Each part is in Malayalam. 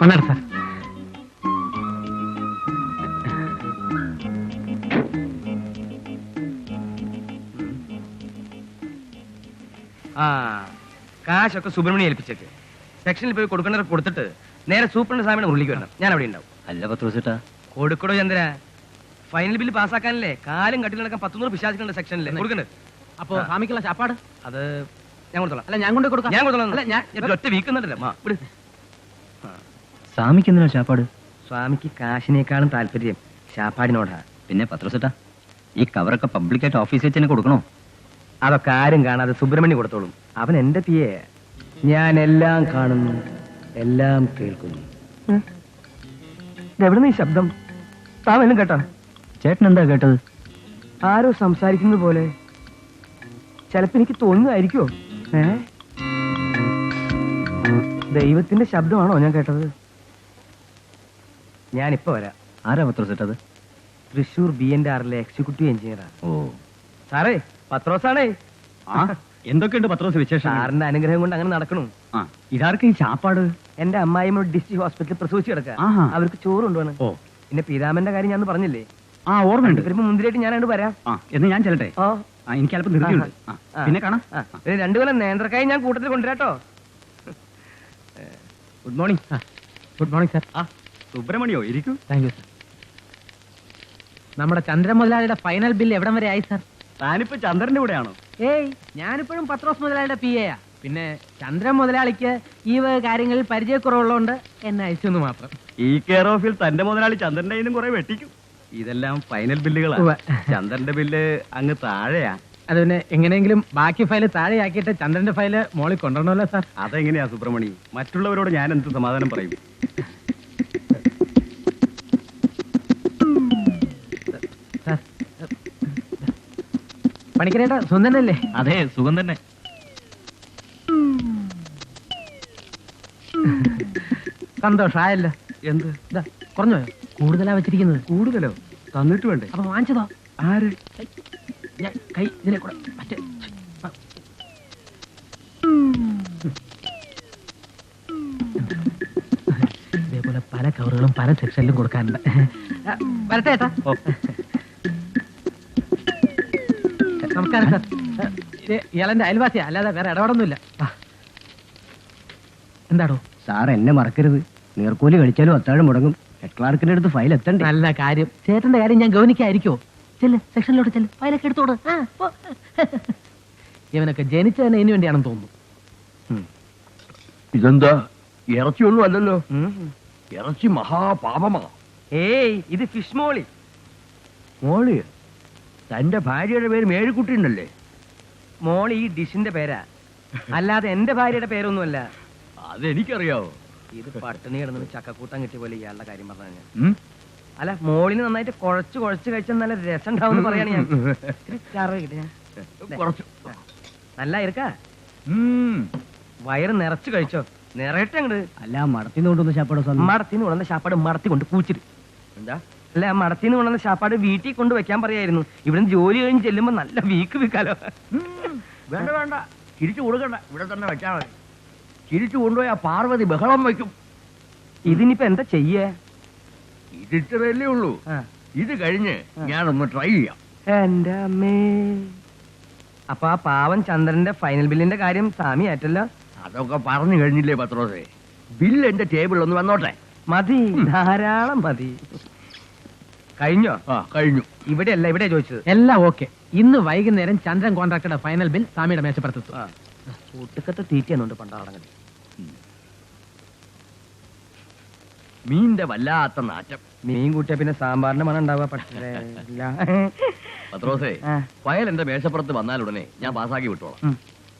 വന്നാട്ടെ സാർ. ആ കാശൊക്കെ സുബ്രഹ്മണ്യം ഏൽപ്പിച്ചേക്ക്. സെക്ഷനിൽ പോയി കൊടുക്കേണ്ടവർ കൊടുത്തിട്ട് നേരെ സൂപ്രണ്ട് സാമിയുടെ മുറിലേക്ക് വരണം. ഞാൻ അവിടെ ഉണ്ടാവും. അല്ല പത്രോസേട്ടാ, കൊടുക്കടോ ചന്ദ്ര. ഫൈനൽ ബില്ല് പാസ്സാക്കാനല്ലേ കാലും കട്ടിലടക്കം 100 പിശാചുകളുണ്ട് സെക്ഷനിൽ കൊടുക്കണ്ട്. അപ്പൊ സ്വാമിക്കുള്ള ചാപ്പാട് അത് ഞാൻ കൊടുത്തോളാം. അല്ല, ഞാൻ കൊണ്ട് കൊടുക്കാം. ഞാൻ കൊടുത്തോളാം. അല്ല, ഞാൻ ഒറ്റ വീക്കുന്നുണ്ടല്ലോ. സ്വാമിക്ക് എന്തിനാ ചാപ്പാട്? സ്വാമിക്ക് കാശിനേക്കാളും താല്പര്യം ശാപ്പാടിനോടാ. പിന്നെ പത്രോസേട്ടാ, ഈ കവറൊക്കെ പബ്ലിക്കായിട്ട് ഓഫീസിൽ വെച്ച് തന്നെ കൊടുക്കണോ? അതൊക്കെ ആരും കാണാതെ സുബ്രഹ്മണ്യം കൊടുത്തോളും. അവൻ എന്റെ പിയെ. ഞാൻ എല്ലാം കാണുന്നു, എല്ലാം കേൾക്കുന്നു. എവിടെ നീ ശബ്ദം? താമെല്ലാം കേട്ടോ? ചേട്ടൻ എന്താ കേട്ടത്? ആരോ സംസാരിക്കുന്നത് പോലെ. ചിലപ്പോ എനിക്ക് തോന്നുന്നതായിരിക്കോ? ദൈവത്തിന്റെ ശബ്ദമാണോ ഞാൻ കേട്ടത്? ഞാനിപ്പോ വരാം. ആരാ പത്രോസേട്ടത്? തൃശൂർ BNRലെ എക്സിക്യൂട്ടീവ് എഞ്ചിനീയറാ. ഓ സാറേ, പത്രോസാണേ. എന്തൊക്കെയുണ്ട് പത്രോസ് വിശേഷം? സാറിന്റെ അനുഗ്രഹം കൊണ്ട് അങ്ങനെ നടക്കണു. ഇതാർക്ക് ഈ ചാപ്പാട്? എന്റെ അമ്മായിമ്മ ഡിസ്ട്രിക്ട് ഹോസ്പിറ്റലിൽ പ്രസവിച്ച് കിടക്കുക. അവർക്ക് ചോറ് കൊണ്ടുപോകണം. ഓ, പിന്നെ പീതാമന്റെ കാര്യം ഞാൻ പറഞ്ഞില്ലേ? ഓർമ്മയുണ്ട്. വരുമ്പോ മുന്തിരിയായിട്ട് ഞാൻ അങ്ങോട്ട് വരാം. എന്ന് ഞാൻ ചെല്ലട്ടെ. ഓ, എനിക്ക് അല്പം ധൃതിയുണ്ട്. പിന്നെ കാണാം. 2 കൊല്ലം നേന്ത്രക്കായി ഞാൻ കൂട്ടത്തിൽ കൊണ്ടുവരാട്ടോ. Good morning. Good morning sir. സുബ്രഹ്മണ്യോ, ഇരിക്കൂ. Thank you sir. നമ്മുടെ ചന്ദ്രൻ മുതലാളിയുടെ ഫൈനൽ ബില്ല് എവിടം വരെ ആയി സാർ? താനിപ്പോ ചന്ദ്രന്റെ കൂടെയാണോ? ഏയ്, ഞാനിപ്പോഴും പത്രോസ് മുതലാളിയുടെ PA. പിന്നെ ചന്ദ്രൻ മുതലാളിക്ക് ഈ കാര്യങ്ങളിൽ പരിചയക്കുറവുള്ളതുകൊണ്ട് എന്നെ അയച്ചു മാത്രം. ഈ കെയർ ഓഫിൽ തന്റെ മുതലാളി ചന്ദ്രന്റെ കയ്യിലും കുറെ വെട്ടിക്കും. ഇതെല്ലാം ഫൈനൽ ബില്ലുകളാണ്. ചന്ദ്രന്റെ ബില്ല് അങ്ങ് താഴെയാ. അത് പിന്നെ എങ്ങനെയെങ്കിലും ബാക്കി ഫയല് താഴെയാക്കിയിട്ട് ചന്ദ്രന്റെ ഫയല് മോളിൽ കൊണ്ടുവരണമല്ലോ സാർ. അതെങ്ങനെയാ സുബ്രഹ്മണി? മറ്റുള്ളവരോട് ഞാൻ എന്ത് സമാധാനം പറയും? പണിക്കരേട്ടാ, സുന്ദരനല്ലേ? അതെ, സുഖം തന്നെ. സന്തോഷായല്ലോ. എന്ത്? കുറഞ്ഞോ? കൂടുതലാ വെച്ചിരിക്കുന്നത്. കൂടുതലോ? തന്നിട്ട് വേണ്ടേ? അപ്പൊ വാങ്ങിച്ചതോ? ആര്? ഞാൻ കൈ ഇതിലെ കൂടെ മറ്റേ ഇതേപോലെ പല കവറുകളും പല സെക്ഷനിലും കൊടുക്കാനുണ്ട്. വരട്ടെ ഏട്ടാ. നമസ്കാരം സാർ. ഇയാളെന്റെ അയൽവാസിയാ, അല്ലാതെ വേറെ ഇടപെടൊന്നുമില്ല. എന്താടോ? സാർ എന്നെ മറക്കരുത്. നീർക്കോലി കളിച്ചാലും അത്താഴം മുടങ്ങും. ഹെഡ് ക്ലാർക്കിന്റെ അടുത്ത് ഫയൽ എത്തണ്ടേ? നല്ല കാര്യം. ചേട്ടന്റെ കാര്യം ഞാൻ ഗവനിക്കായിരിക്കോ? ചെല്ല്, സെക്ഷനിലോട്ട് ചെല്ല്, ഫയലൊക്കെ എടുത്തോട്. ഇവനൊക്കെ ജനിച്ചതന്നെ ഇതിനു വേണ്ടിയാണെന്ന് തോന്നുന്നു. ഇതെന്താ? ഇറച്ചിയൊന്നും അല്ലല്ലോ. ഇറച്ചി മഹാപാപമാ. ഏയ്, ഇത് ഫിഷ് മോളി. മോളി? തന്റെ ഭാര്യയുടെ പേര് മേരിക്കുട്ടി ഉണ്ടല്ലേ? മോളി ഈ ഡിഷിന്റെ പേരാ, അല്ലാതെ എന്റെ ഭാര്യയുടെ പേരൊന്നുമല്ല. അതെനിക്കറിയാവോ? ഇത് പട്ടിണി കിടന്നു ചക്കക്കൂട്ടം കിട്ടിയ പോലെ ഇയാളുടെ കാര്യം പറഞ്ഞു. അല്ല, മോളിന് നന്നായിട്ട് കുഴച്ച് കഴിച്ചാൽ നല്ല രസം ഉണ്ടാവും പറയാണ് ഞാൻ. കുറച്ചു നല്ല ഇരിക്കാ. വയറ് നിറച്ചു കഴിച്ചോ? നിറയട്ടെ അങ്ങട്. അല്ല, മടത്തിന്ന് കൊണ്ടുവന്ന ചാപ്പാട്? മടത്തിന്ന് കൊണ്ടുവന്ന ശാപ്പാട് മടത്തി കൊണ്ട് പൂച്ചിട്ട്. എന്താ? അല്ല, മടത്തിന്ന് കൊണ്ടുവന്ന ശാപ്പാട് വീട്ടിൽ കൊണ്ട് വെക്കാൻ പറയായിരുന്നു. ഇവിടുന്ന് ജോലി കഴിഞ്ഞ് ചെല്ലുമ്പോ നല്ല വീക്ക് വിൽക്കാലോ. വേണ്ട വേണ്ട, തിരിച്ചു കൊടുക്കണ്ട, ഇവിടെ തന്നെ വെച്ചാൽ മതി. തിരിച്ചു കൊണ്ടുപോയി ആ പാർവതി ബഹളം വയ്ക്കും. ഇതിനിപ്പോ എന്താ ചെയ്യേ? ഇതിത്രയല്ലേ ഉള്ളൂ. ഇത് കഴിഞ്ഞ് ഞാനൊന്ന് ട്രൈ ചെയ്യാം. എന്റെ അമ്മേ. അപ്പൊ ആ പാവൻ ചന്ദ്രന്റെ ഫൈനൽ ബില്ലിന്റെ കാര്യം സ്വാമി ആറ്റല്ലോ? അതൊക്കെ പറഞ്ഞു കഴിഞ്ഞില്ലേ പത്രോസേ? ബില്ല് എന്റെ ടേബിളിൽ ഒന്ന് വന്നോട്ടെ. മതി, ധാരാളം മതി. കഴിഞ്ഞോ? കഴിഞ്ഞു. ഇവിടെയല്ല, ഇവിടെ ചോദിച്ചത്. എല്ലാം ഓക്കെ. ഇന്ന് വൈകുന്നേരം ചന്ദ്രൻ കോൺട്രാക്ടറുടെ ഫൈനൽ ബിൽ സ്വാമിയുടെ മേശപ്പുറത്തെത്തും. ഒട്ടുക്കത്തെ തീറ്റയെന്നുണ്ട് പണ്ടാടങ്ങൽ. മീന്റെ വല്ലാത്ത നാറ്റം. മീൻ കൂട്ടിയ പിന്നെ സാമ്പാറിന്റെ മണം ഉണ്ടാവുക. പത്രോസേ, ഫയൽ എന്റെ മേശപ്പുറത്ത് വന്നാലുടനെ ഞാൻ പാസ്സാക്കി വിട്ടോളാം.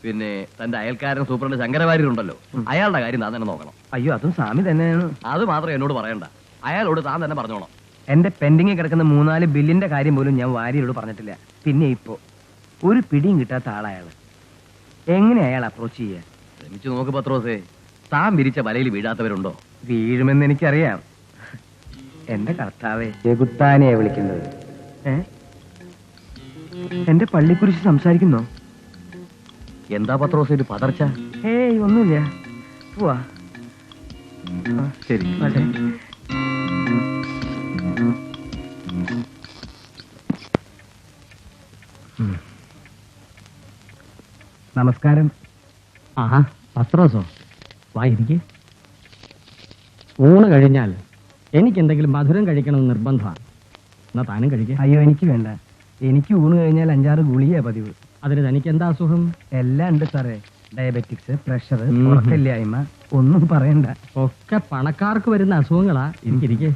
പിന്നെ തന്റെ അയൽക്കാരൻ സൂപ്രണ്ട് ശങ്കരവാര്യരുണ്ടല്ലോ, അയാളുടെ കാര്യം താൻ തന്നെ നോക്കണം. അയ്യോ, അതും സ്വാമി തന്നെയാണ്. അത് മാത്രം എന്നോട് പറയണ്ട, അയാളോട് താൻ തന്നെ പറഞ്ഞോണം. എന്റെ പെൻഡിങ്ങിൽ കിടക്കുന്ന 3-4 ബില്ലിന്റെ കാര്യം പോലും ഞാൻ വാര്യരോട് പറഞ്ഞിട്ടില്ല. പിന്നെ ഇപ്പോ ഒരു പിടിയും കിട്ടാത്ത ആളയാള്. എങ്ങനെ അയാൾ അപ്രോച്ച് ചെയ്യാ? ശ്രമിച്ചു നോക്ക് പത്രോസേ. താൻ വിരിച്ച വലയിൽ വീഴാത്തവരുണ്ടോ? വീഴുമെന്ന് എനിക്കറിയാം. എന്റെ കർത്താവേ, ചെകുത്താനെയാ വിളിക്കുന്നത്. എന്റെ പള്ളിക്കുരിശ് സംസാരിക്കുന്നോ? എന്താ പത്രോസേ ഒരു പതർച്ച? ഏയ്, ഒന്നുമില്ല. പോവാ. ശരി. വരട്ടെ. നമസ്കാരം. ആഹാ, പത്രോസോ? വാ, ഇരിക്ക്. ഊണ് കഴിഞ്ഞാൽ എനിക്ക് എന്തെങ്കിലും മധുരം കഴിക്കണമെന്ന് നിർബന്ധമാണ്. എന്നാ താനും കഴിക്കുക. അയ്യോ, എനിക്ക് വേണ്ട. എനിക്ക് ഊണ് കഴിഞ്ഞാൽ 5-6 ഗുളികയാ പതിവ്. അതിന് തനിക്ക് എന്താ അസുഖം? എല്ലാം ഉണ്ട് സാറേ. ഡയബറ്റിക്സ്, പ്രഷർ, ഉറക്കമില്ലായ്മ, ഒന്നും പറയണ്ട. ഒക്കെ പണക്കാർക്ക് വരുന്ന അസുഖങ്ങളാ. ഇരിക്കെ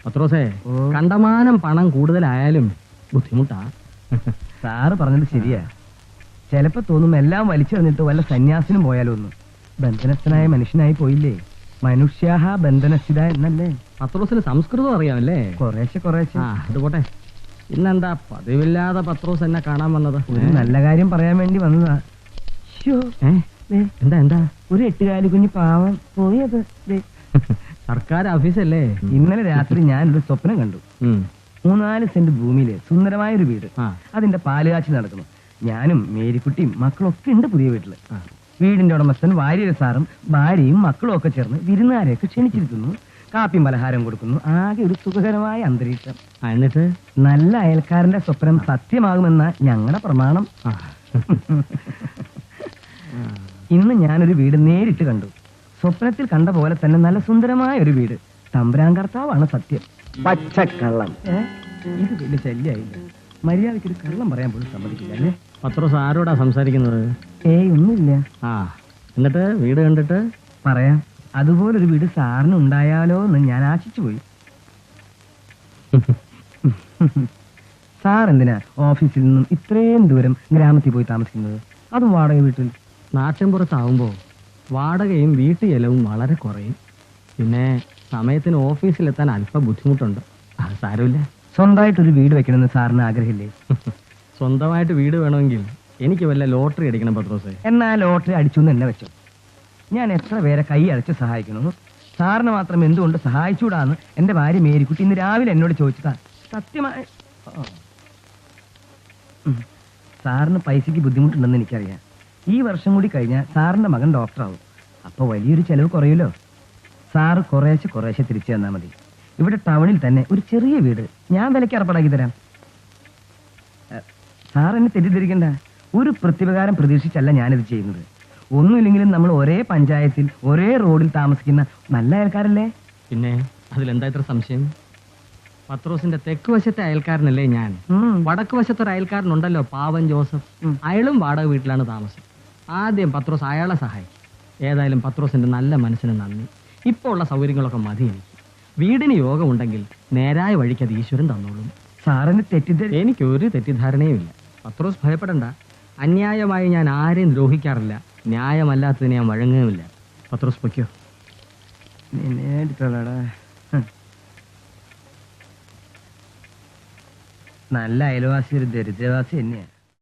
പത്രോസേ, ഓ. കണ്ടമാനം പണം കൂടുതലായാലും ബുദ്ധിമുട്ടാ. സാറ് പറഞ്ഞത് ശരിയാ. ചിലപ്പോ തോന്നും എല്ലാം വലിച്ചെറിഞ്ഞിട്ട് വല്ല സന്യാസിനും പോയാലോ ഒന്ന്. ബന്ധനസ്ഥനായ മനുഷ്യനായി പോയില്ലേ. മനുഷ്യാഹ ബന്ധനസ്ഥിത എന്നല്ലേ. പത്രോസിന് സംസ്കൃതം അറിയാമല്ലേ? കുറേശ്ശെ. ആ, അത് പോട്ടെ. ഇന്നെന്താ പതിവില്ലാതെ പത്രോസ് എന്നെ കാണാൻ വന്നത്? ഒരു നല്ല കാര്യം പറയാൻ വേണ്ടി വന്നതാ. ശ്ശോ, ഏ? ദേ, എന്താ ഒരു 8 കുഞ്ഞ് പാവം പോയത്. ദേ, സർക്കാർ ഓഫീസല്ലേ? ഇന്നലെ രാത്രി ഞാനൊരു സ്വപ്നം കണ്ടു. 3-4 സെന്റ് ഭൂമിയില് സുന്ദരമായൊരു വീട്. ആ. അതിന്റെ പാലുകാച്ചി നടക്കുന്നു. ഞാനും മേരിക്കുട്ടിയും മക്കളൊക്കെ ഉണ്ട് പുതിയ വീട്ടില്. ആ. വീടിന്റെ ഉടമസ്ഥൻ വാര്യര സാറും ഭാര്യയും മക്കളും ഒക്കെ ചേർന്ന് വിരുന്നുകാരെയൊക്കെ ക്ഷണിച്ചിരുത്തുന്നു. കാപ്പിയും പലഹാരം കൊടുക്കുന്നു. ആകെ ഒരു സുഖകരമായ അന്തരീക്ഷം. എന്നിട്ട് നല്ല അയൽക്കാരന്റെ സ്വപ്നം സത്യമാകുമെന്ന ഞങ്ങളുടെ പ്രമാണം. ഇന്ന് ഞാനൊരു വീട് നേരിട്ട് കണ്ടു. സ്വപ്നത്തിൽ കണ്ട പോലെ തന്നെ നല്ല സുന്ദരമായ ഒരു വീട്. തമ്പുരാൻ കർത്താവാണ് സത്യം. പച്ചക്കള്ളം. ഇത് വലിയ ശല്യായില്ല. മര്യാദയ്ക്ക് ഒരു കള്ളം പറയാൻ പോലും സമ്മതിക്കില്ല അല്ലേ? പത്രോസ് ആരോടാ സംസാരിക്കുന്നത്? ഏയ്, ഒന്നുമില്ല. ആ, എന്നിട്ട് വീട് കണ്ടിട്ട് പറയാം. അതുപോലൊരു വീട് സാറിന് ഉണ്ടായാലോ എന്ന് ഞാൻ ആശിച്ചു പോയി. സാർ എന്തിനാ ഓഫീസിൽ നിന്നും ഇത്രയും ദൂരം ഗ്രാമത്തിൽ പോയി താമസിക്കുന്നത്? അതും വാടക വീട്ടിൽ. നാട്ടിൻപുറത്താവുമ്പോൾ വാടകയും വീട്ടു ചെലവും വളരെ കുറയും. പിന്നെ സമയത്തിന് ഓഫീസിലെത്താൻ അല്പം ബുദ്ധിമുട്ടുണ്ട്. അത് സാരമില്ല. സ്വന്തമായിട്ടൊരു വീട് വെക്കണമെന്ന് സാറിന് ആഗ്രഹമില്ലേ? സ്വന്തമായിട്ട് വീട് വേണമെങ്കിൽ എനിക്ക് വല്ല ലോട്ടറി അടിക്കണം പത്രോസേ. എന്നാ ലോട്ടറി അടിച്ചു എന്ന് എന്നെ വെച്ചോ. ഞാൻ എത്ര പേരെ കൈ അടച്ച് സഹായിക്കണു. സാറിന് മാത്രം എന്തുകൊണ്ട് സഹായിച്ചുകൂടാന്ന് എന്റെ ഭാര്യ മേരിക്കുട്ടി ഇന്ന് രാവിലെ എന്നോട് ചോദിച്ചതാ. സത്യമായി സാറിന് പൈസക്ക് ബുദ്ധിമുട്ടുണ്ടെന്ന് എനിക്കറിയാം. ഈ വർഷം കൂടി കഴിഞ്ഞാൽ സാറിന്റെ മകൻ ഡോക്ടറാവും. അപ്പൊ വലിയൊരു ചെലവ് കുറയുമല്ലോ. സാറ് കുറേശ്ശെ തിരിച്ചു തന്നാൽ മതി. ഇവിടെ ടൗണിൽ തന്നെ ഒരു ചെറിയ വീട് ഞാൻ വിലയ്ക്ക് ഏർപ്പാടാക്കി തരാം. സാർ എന്നെ തെറ്റിദ്ധരിക്കണ്ട. ഒരു പ്രത്യുപകാരം പ്രതീക്ഷിച്ചല്ല ഞാനിത് ചെയ്യുന്നത്. ഒന്നുമില്ലെങ്കിലും നമ്മൾ ഒരേ പഞ്ചായത്തിൽ ഒരേ റോഡിൽ താമസിക്കുന്ന നല്ല അയൽക്കാരല്ലേ? പിന്നെ അതിലെന്താ ഇത്ര സംശയം? പത്രോസിന്റെ തെക്ക് വശത്തെ അയൽക്കാരനല്ലേ ഞാൻ. വടക്ക് വശത്തൊരു അയൽക്കാരനുണ്ടല്ലോ, പാവൻ ജോസഫ്. അയാളും വാടക വീട്ടിലാണ് താമസം. ആദ്യം പത്രോസ് അയാളെ സഹായിക്കും. ഏതായാലും പത്രോസിന്റെ നല്ല മനസ്സിന് നന്ദി. ഇപ്പോൾ ഉള്ള സൗകര്യങ്ങളൊക്കെ മതി എനിക്ക്. വീടിന് യോഗമുണ്ടെങ്കിൽ നേരായ വഴിക്ക് അത് ഈശ്വരൻ തന്നോളും. സാറിന് എനിക്കൊരു തെറ്റിദ്ധാരണയും ഇല്ല. പത്രോസ് ഭയപ്പെടണ്ട. അന്യായമായി ഞാൻ ആരെയും ദ്രോഹിക്കാറില്ല. ന്യായമല്ലാത്തതിന് ഞാൻ വഴങ്ങുകയുമില്ല. പത്രോസ് പൊയ്ക്കോ. നല്ല അയൽവാസി ഒരു ദരിദ്രവാസി തന്നെയാ.